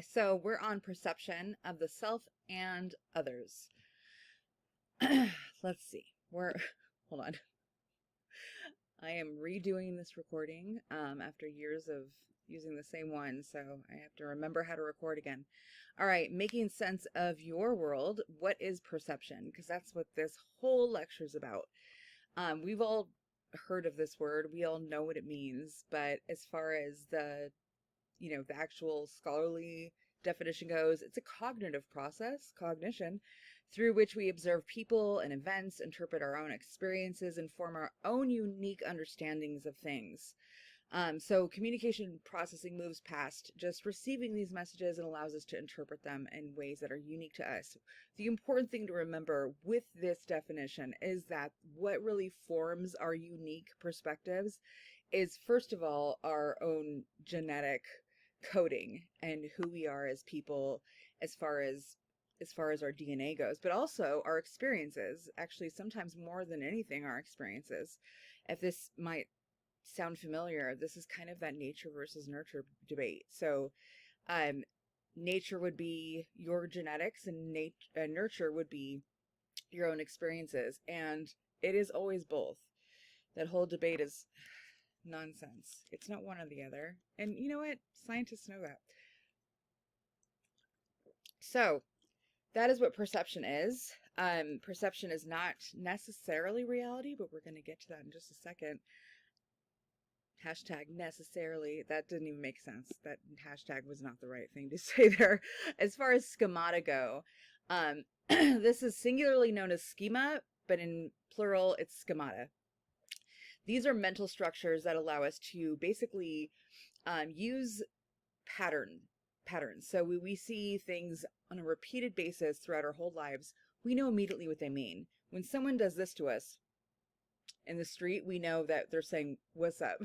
So we're on perception of the self and others. Let's see. Hold on. I am redoing this recording after years of using the same one, so I have to remember how to record again. All right, making sense of your world. What is perception? Because that's what this whole lecture is about. We've all heard of this word. We all know what it means, but as far as the actual scholarly definition goes, it's a cognitive process, cognition, through which we observe people and events, interpret our own experiences, and form our own unique understandings of things. So communication processing moves past just receiving these messages and allows us to interpret them in ways that are unique to us. The important thing to remember with this definition is that what really forms our unique perspectives is, first of all, our own genetic coding and who we are as people as far as our DNA goes, but also our experiences. Actually, sometimes more than anything, our experiences. If this might sound familiar, this is kind of that nature versus nurture debate. So nature would be your genetics, and nurture would be your own experiences, and it is always both. That whole debate is nonsense. It's not one or the other. And you know what? Scientists know that. So that is what perception is. Perception is not necessarily reality, but we're going to get to that in just a second. Hashtag necessarily. That didn't even make sense. That hashtag was not the right thing to say there. As far as schemata go, this is singularly known as schema, but in plural, it's schemata. These are mental structures that allow us to basically use patterns. So we see things on a repeated basis throughout our whole lives. We know immediately what they mean. When someone does this to us in the street, we know that they're saying, "What's up?"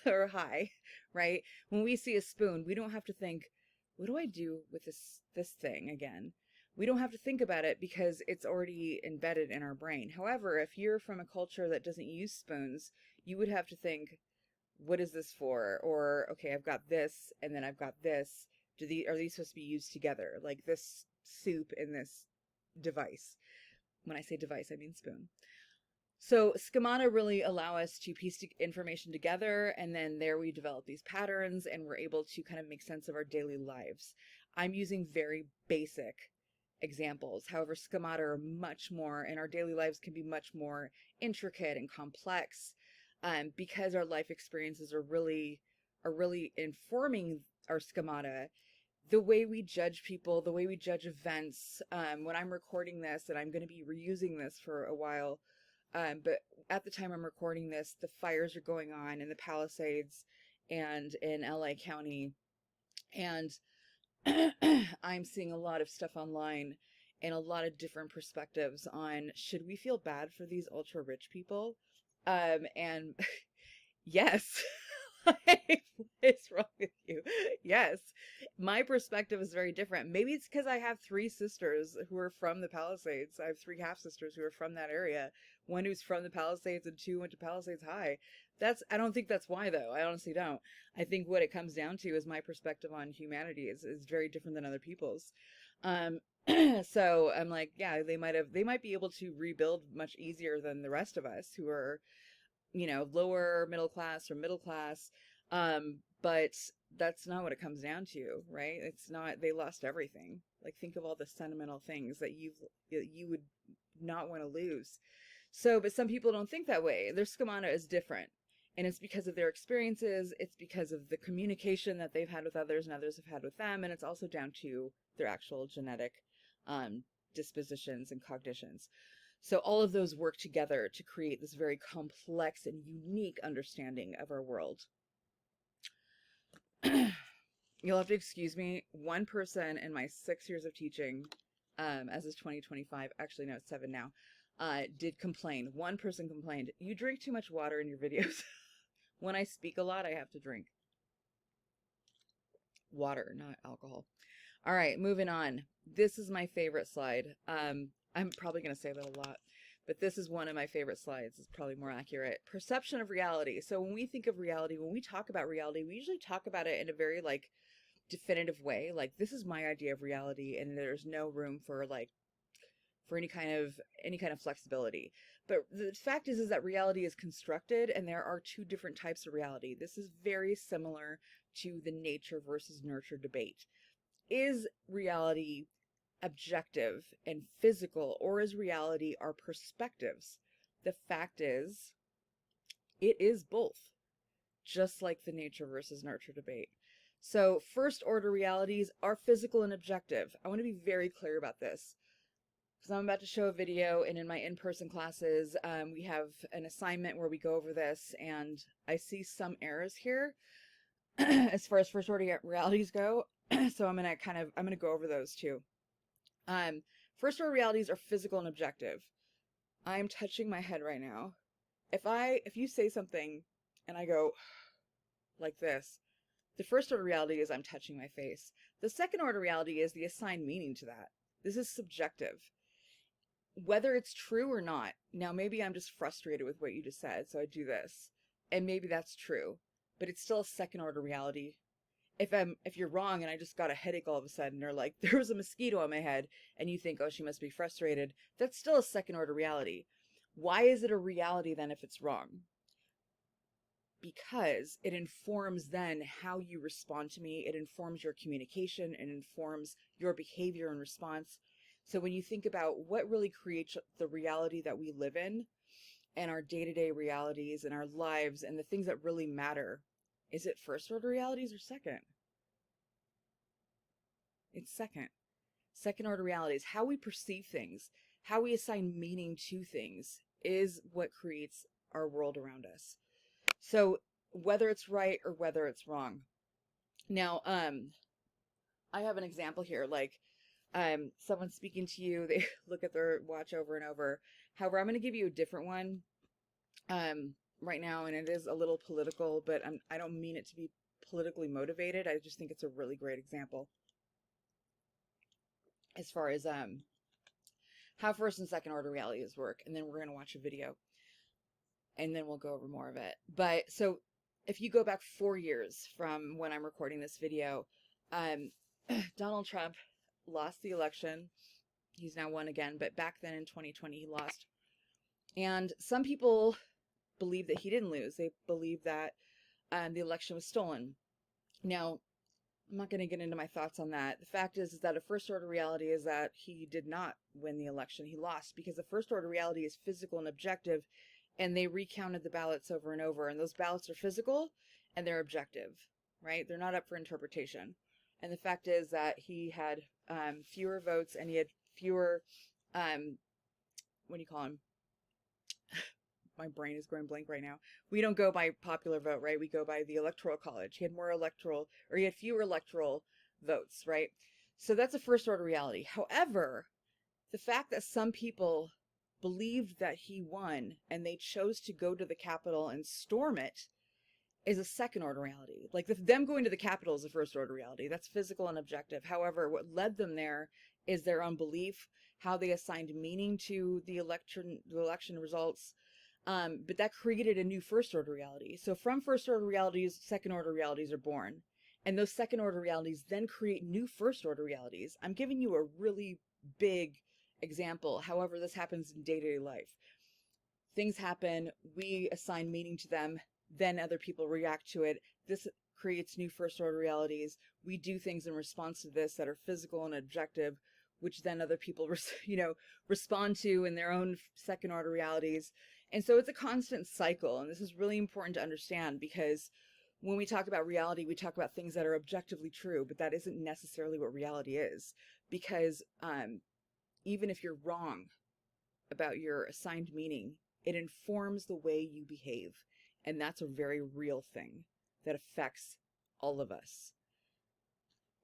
or "Hi," right? When we see a spoon, we don't have to think, what do I do with this thing again? We don't have to think about it because it's already embedded in our brain. However, if you're from a culture that doesn't use spoons, you would have to think, what is this for? Or, okay, I've got this, and then I've got this. Are these supposed to be used together? Like this soup and this device. When I say device, I mean spoon. So schemata really allow us to piece information together, and then there we develop these patterns, and we're able to kind of make sense of our daily lives. I'm using very basic examples. However, schemata are much more, and our daily lives can be much more intricate and complex, because our life experiences are really informing our schemata. The way we judge people, the way we judge events. When I'm recording this, and I'm going to be reusing this for a while, but at the time I'm recording this, the fires are going on in the Palisades and in LA County. And I'm seeing a lot of stuff online and a lot of different perspectives on, should we feel bad for these ultra rich people? And yes. What is wrong with you? Yes. My perspective is very different. Maybe it's because I have 3 sisters who are from the Palisades. I have 3 half sisters who are from that area. One who's from the Palisades and 2 went to Palisades High. I don't think that's why, though. I honestly don't. I think what it comes down to is my perspective on humanity is very different than other people's. So I'm like, yeah, they might be able to rebuild much easier than the rest of us who are, lower middle class or middle class. But that's not what it comes down to, right? It's not, they lost everything. Like, think of all the sentimental things that you would not want to lose. So, but some people don't think that way. Their schemata is different. And it's because of their experiences. It's because of the communication that they've had with others and others have had with them. And it's also down to their actual genetic dispositions and cognitions. So all of those work together to create this very complex and unique understanding of our world. You'll have to excuse me. One person in my 6 years of teaching, as is 2025, actually no, it's 7 now, did complain. One person complained, "You drink too much water in your videos." When I speak a lot, I have to drink water, not alcohol. All right, moving on. This is my favorite slide. I'm probably going to say that a lot, but this is one of my favorite slides. It's probably more accurate. Perception of reality. So when we think of reality, when we talk about reality, we usually talk about it in a very definitive way, like this is my idea of reality and there's no room for like for any kind of flexibility. But the fact is that reality is constructed, and there are two different types of reality. This is very similar to the nature versus nurture debate. Is reality objective and physical, or is reality our perspectives? The fact is, it is both, just like the nature versus nurture debate. So first order realities are physical and objective. I want to be very clear about this, because I'm about to show a video, and in my in-person classes, we have an assignment where we go over this, and I see some errors here as far as first order realities go. So I'm gonna go over those too. First order realities are physical and objective. I'm touching my head right now. If you say something and I go like this, the first order reality is I'm touching my face. The second order reality is the assigned meaning to that. This is subjective. Whether it's true or not. Now, maybe I'm just frustrated with what you just said, so I do this. And maybe that's true, but it's still a second order reality. If you're wrong and I just got a headache all of a sudden, or like there was a mosquito on my head and you think, oh, she must be frustrated, that's still a second order reality. Why is it a reality then if it's wrong? Because it informs then how you respond to me. It informs your communication. It informs your behavior in response. So when you think about what really creates the reality that we live in and our day-to-day realities and our lives and the things that really matter, is it first order realities or second? It's second. Second order realities. How we perceive things, how we assign meaning to things is what creates our world around us. So whether it's right or whether it's wrong. Now, I have an example here, like someone speaking to you, they look at their watch over and over. However, I'm going to give you a different one right now, and it is a little political, but I don't mean it to be politically motivated. I just think it's a really great example as far as how first and second order realities work. And then we're going to watch a video, and then we'll go over more of it. But so if you go back 4 years from when I'm recording this video, Donald Trump lost the election. He's now won again, but back then in 2020, he lost. And some people believe that he didn't lose. They believe that the election was stolen. Now, I'm not going to get into my thoughts on that. The fact is that a first order reality is that he did not win the election. He lost because the first order reality is physical and objective, and they recounted the ballots over and over, and those ballots are physical and they're objective, right? They're not up for interpretation. And the fact is that he had fewer votes, and he had fewer, what do you call them? My brain is going blank right now. We don't go by popular vote, right? We go by the electoral college. He had he had fewer electoral votes, right? So that's a first order reality. However, the fact that some people believed that he won and they chose to go to the Capitol and storm it is a second order reality. Like them going to the Capitol is a first order reality. That's physical and objective. However, what led them there is their unbelief, how they assigned meaning to the election results. But that created a new first order reality. So from first order realities, second order realities are born. And those second order realities then create new first order realities. I'm giving you a really big example. However, this happens in day-to-day life. Things happen, we assign meaning to them, then other people react to it. This creates new first order realities. We do things in response to this that are physical and objective, which then other people respond to in their own second order realities. And so it's a constant cycle, and this is really important to understand, because when we talk about reality, we talk about things that are objectively true, but that isn't necessarily what reality is, because even if you're wrong about your assigned meaning, it informs the way you behave, and that's a very real thing that affects all of us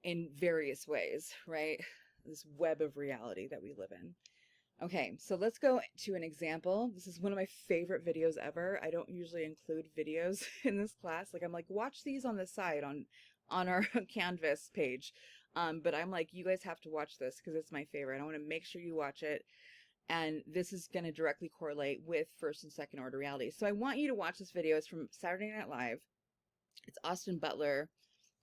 in various ways, right? This web of reality that we live in. Okay, so let's go to an example. This is one of my favorite videos ever. I don't usually include videos in this class. Like, I'm like, watch these on the side on our Canvas page. But I'm like, you guys have to watch this because it's my favorite. I want to make sure you watch it. And this is going to directly correlate with first and second order reality. So I want you to watch this video. It's from Saturday Night Live. It's Austin Butler.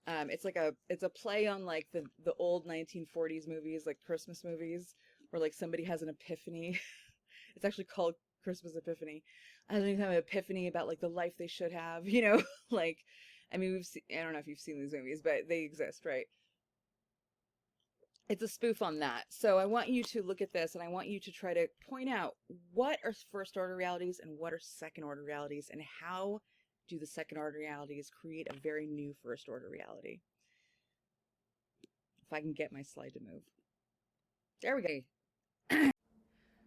It's a play on like the old 1940s movies, like Christmas movies, where like somebody has an epiphany. It's actually called Christmas Epiphany. Has any kind of epiphany about like the life they should have, you know? Like, I mean, I don't know if you've seen these movies, but they exist, right? It's a spoof on that. So I want you to look at this and I want you to try to point out what are first order realities and what are second order realities, and how do the second order realities create a very new first order reality. If I can get my slide to move. There we go.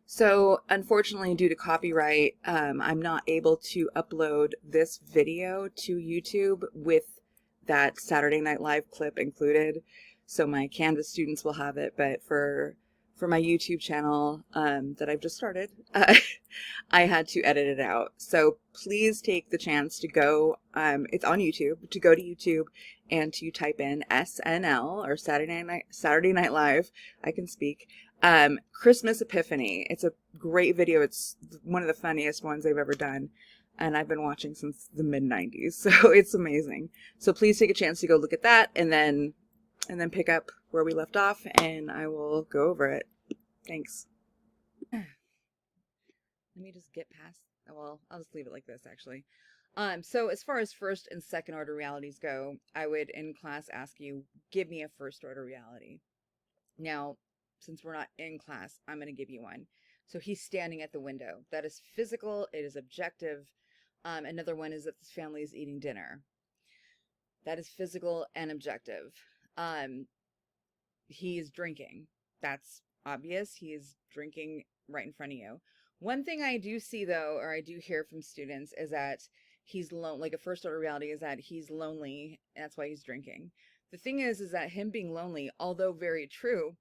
So unfortunately, due to copyright, I'm not able to upload this video to YouTube with that Saturday Night Live clip included. So my Canvas students will have it, but for my YouTube channel that I've just started, I had to edit it out. So please take the chance to go, it's on YouTube, to go to YouTube and to type in SNL, or Saturday Night Live, I can speak, Christmas Epiphany. It's a great video. It's one of the funniest ones they've ever done. And I've been watching since the mid-90s, so it's amazing. So please take a chance to go look at that, and then pick up where we left off, and I will go over it. Thanks. Let me just get past, well, I'll just leave it like this, actually. So as far as first and second order realities go, I would in class ask you, give me a first order reality. Now, since we're not in class, I'm going to give you one. So he's standing at the window. That is physical. It is objective. Another one is that this family is eating dinner. That is physical and objective. He is drinking. That's obvious. He is drinking right in front of you. One thing I do see, though, or I do hear from students, is that he's lonely. Like a first order reality is that he's lonely, and that's why he's drinking. The thing is that him being lonely, although very true,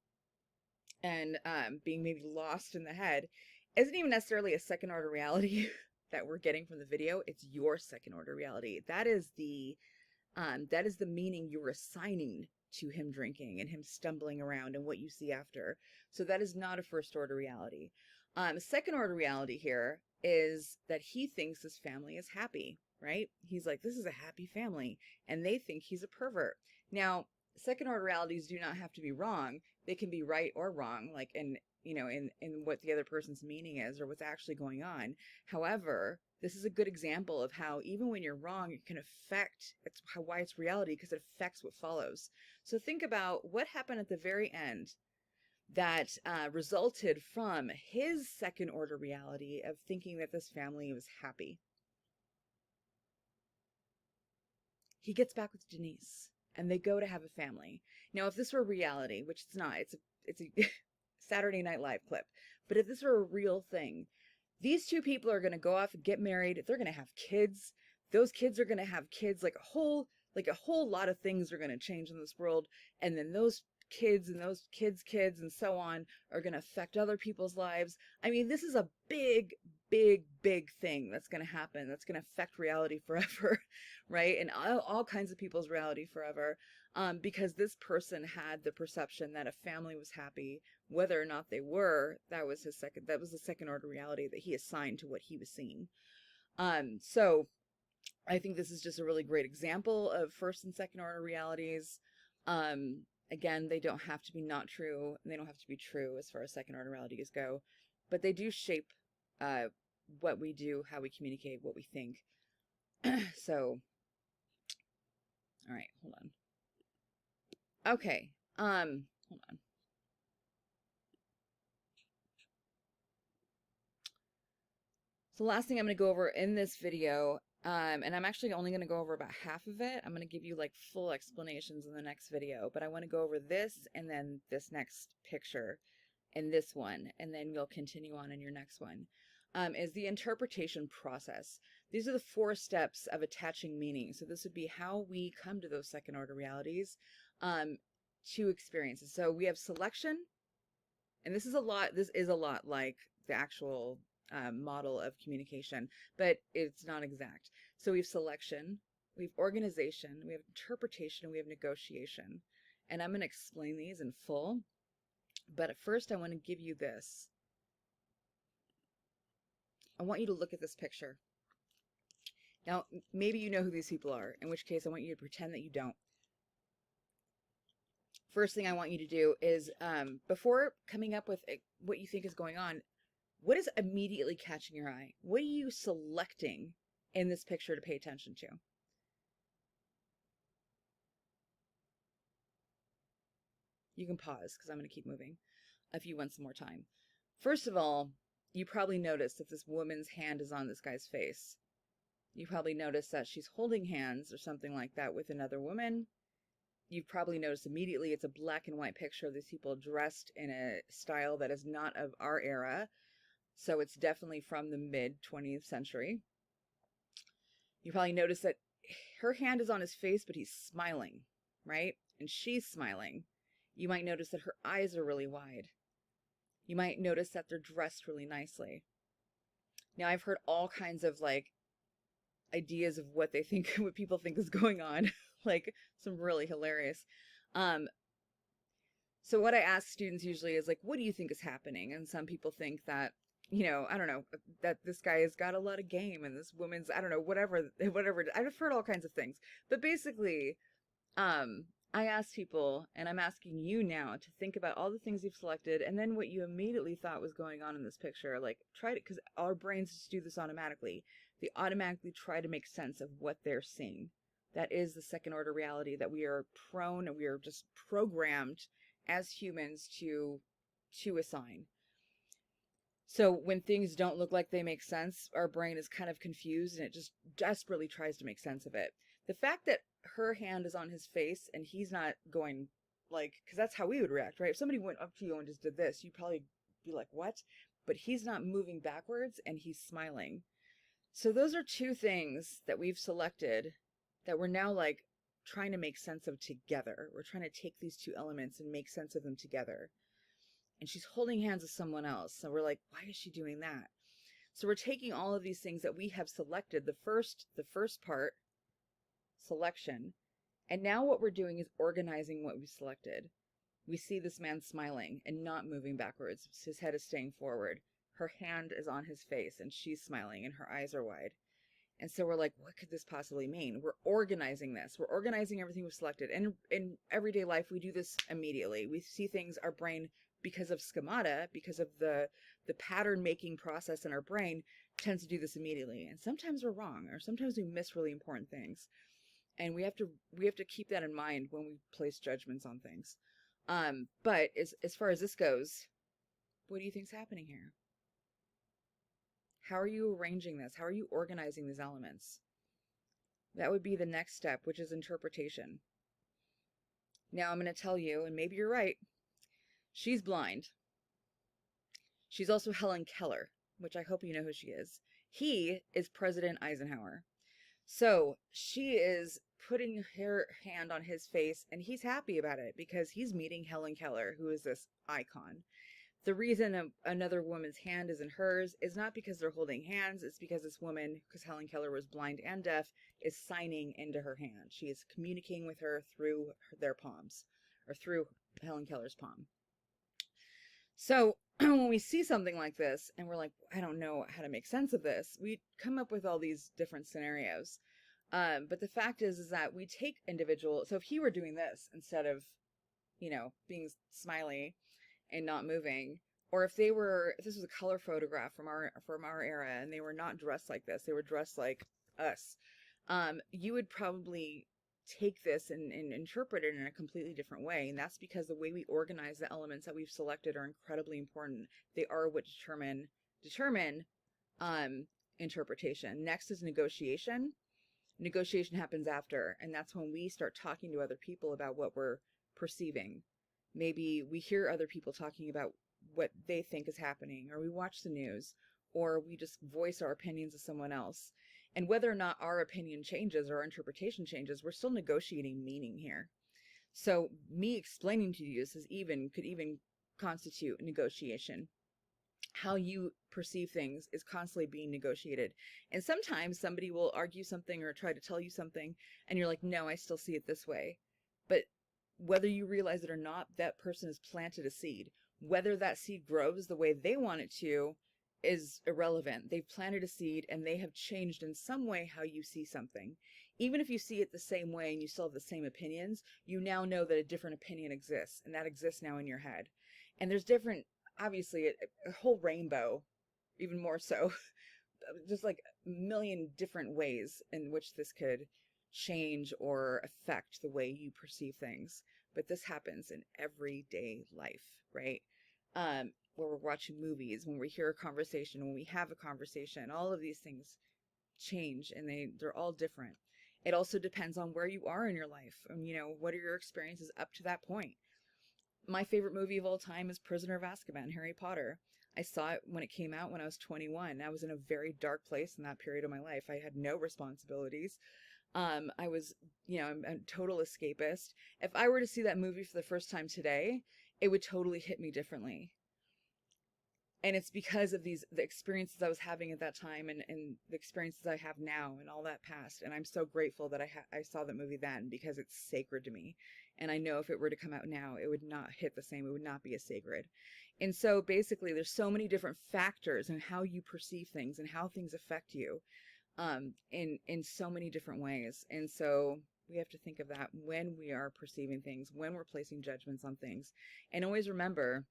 and being maybe lost in the head, isn't even necessarily a second order reality that we're getting from the video. It's your second order reality. That is the meaning you're assigning to him drinking and him stumbling around and what you see after. So that is not a first order reality. Second order reality here is that he thinks his family is happy, right? He's like, this is a happy family, and they think he's a pervert. Now, second order realities do not have to be wrong. They can be right or wrong, like in what the other person's meaning is or what's actually going on. However, this is a good example of how even when you're wrong, it can affect why it's reality, because it affects what follows. So think about what happened at the very end that resulted from his second order reality of thinking that this family was happy. He gets back with Denise and they go to have a family. Now, if this were reality, which it's not, it's a Saturday Night Live clip, but if this were a real thing, these two people are going to go off and get married. They're going to have kids. Those kids are going to have kids. Like a whole lot of things are going to change in this world. And then those kids and those kids and so on are going to affect other people's lives. I mean, this is a big, big thing that's going to happen. That's going to affect reality forever, right? And all kinds of people's reality forever. Because this person had the perception that a family was happy, whether or not they were. That was the second order reality that he assigned to what he was seeing. So I think this is just a really great example of first and second order realities. Again, they don't have to be not true, and they don't have to be true as far as second order realities go, but they do shape what we do, how we communicate, what we think. So, all right, hold on. Okay, hold on. So the last thing I'm going to go over in this video, and I'm actually only going to go over about half of it. I'm going to give you like full explanations in the next video, but I want to go over this and then this next picture and this one, and then you'll continue on in your next one, is the interpretation process. These are the 4 steps of attaching meaning. So this would be how we come to those second order realities to experiences. So we have selection, and this is a lot like the actual model of communication, but it's not exact. So we have selection, we have organization, we have interpretation, and we have negotiation. And I'm going to explain these in full, but at first I want to give you this. I want you to look at this picture. Now, maybe you know who these people are, in which case I want you to pretend that you don't. first thing I want you to do is, before coming up with what you think is going on, what is immediately catching your eye? What are you selecting in this picture to pay attention to? You can pause because I'm going to keep moving if you want some more time. First of all, you probably noticed that this woman's hand is on this guy's face. You probably noticed that she's holding hands or something like that with another woman. You've probably noticed immediately it's a black and white picture of these people dressed in a style that is not of our era. So it's definitely from the mid 20th century. You probably noticed that her hand is on his face, but he's smiling, right? And she's smiling. You might notice that her eyes are really wide. You might notice that they're dressed really nicely. Now, I've heard all kinds of like ideas of what they think, what people think is going on, like some really hilarious. So what I ask students usually is like, what do you think is happening? And some people think that, I don't know, that this guy has got a lot of game and this woman's, I don't know, whatever. I've heard all kinds of things. But basically, I ask people, and I'm asking you now to think about all the things you've selected and then what you immediately thought was going on in this picture. Like, try to, because our brains just do this automatically. They automatically try to make sense of what they're seeing. That is the second order reality that we are prone and we are just programmed as humans to assign. So when things don't look like they make sense, our brain is kind of confused and it just desperately tries to make sense of it. The fact that her hand is on his face and he's not going like, because that's how we would react, right? If somebody went up to you and just did this, you'd probably be like, what? But he's not moving backwards and he's smiling. So those are two things that we've selected that we're now like trying to make sense of together. We're trying to take these two elements and make sense of them together. And she's holding hands with someone else. So we're like, why is she doing that? So we're taking all of these things that we have selected, the first part, selection, and now what we're doing is organizing what we selected. We see this man smiling and not moving backwards. His head is staying forward. Her hand is on his face and she's smiling and her eyes are wide. And so we're like, what could this possibly mean? We're organizing this. We're organizing everything we've selected. And in everyday life, we do this immediately. We see things, our brain, because of schemata, because of the pattern making process in our brain, tends to do this immediately. And sometimes we're wrong, or sometimes we miss really important things. And we have to keep that in mind when we place judgments on things. But as far as this goes, what do you think's happening here? How are you arranging this? How are you organizing these elements? That would be the next step, which is interpretation. Now I'm going to tell you, and maybe you're right, she's blind. She's also Helen Keller, which I hope you know who she is. He is President Eisenhower. So she is putting her hand on his face, and he's happy about it because he's meeting Helen Keller, who is this icon. The reason another woman's hand is in hers is not because they're holding hands. It's because this woman, because Helen Keller was blind and deaf, is signing into her hand. She is communicating with her through their palms, or through Helen Keller's palm. So when we see something like this and we're like, I don't know how to make sense of this, we come up with all these different scenarios. But the fact is that we take individual. So if he were doing this instead of, being smiley and not moving, or if this was a color photograph from our era and they were not dressed like this, they were dressed like us, you would probably take this and interpret it in a completely different way. And that's because the way we organize the elements that we've selected are incredibly important. They are what determine interpretation. Next is negotiation. Negotiation happens after, and that's when we start talking to other people about what we're perceiving. Maybe we hear other people talking about what they think is happening, or we watch the news, or we just voice our opinions to someone else. And whether or not our opinion changes or our interpretation changes, we're still negotiating meaning here. So me explaining to you this could even constitute negotiation. How you perceive things is constantly being negotiated. And sometimes somebody will argue something or try to tell you something, and you're like, no, I still see it this way. But whether you realize it or not, that person has planted a seed. Whether that seed grows the way they want it to is irrelevant. They've planted a seed and they have changed in some way how you see something. even if you see it the same way and you still have the same opinions, you now know that a different opinion exists, and that exists now in your head. And there's different, obviously, a whole rainbow, even more so, just like a million different ways in which this could change or affect the way you perceive things. But this happens in everyday life, right? Where we're watching movies, when we hear a conversation, when we have a conversation, all of these things change, and they're all different. It also depends on where you are in your life, and what are your experiences up to that point. My favorite movie of all time is Prisoner of Azkaban, Harry Potter. I saw it when it came out when I was 21. I was in a very dark place in that period of my life. I had no responsibilities. I was, I'm a total escapist. If I were to see that movie for the first time today, it would totally hit me differently. And it's because of the experiences I was having at that time, and the experiences I have now and all that past. And I'm so grateful that I saw that movie then, because it's sacred to me. And I know if it were to come out now, it would not hit the same. It would not be as sacred. And so basically, there's so many different factors in how you perceive things and how things affect you, in so many different ways. And so we have to think of that when we are perceiving things, when we're placing judgments on things. And always remember,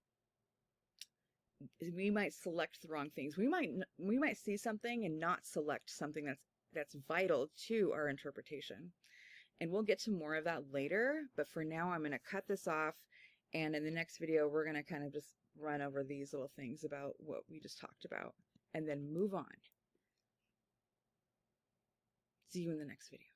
we might select the wrong things. We might see something and not select something that's vital to our interpretation. And we'll get to more of that later, but for now I'm going to cut this off, and in the next video we're going to kind of just run over these little things about what we just talked about and then move on. See you in the next video.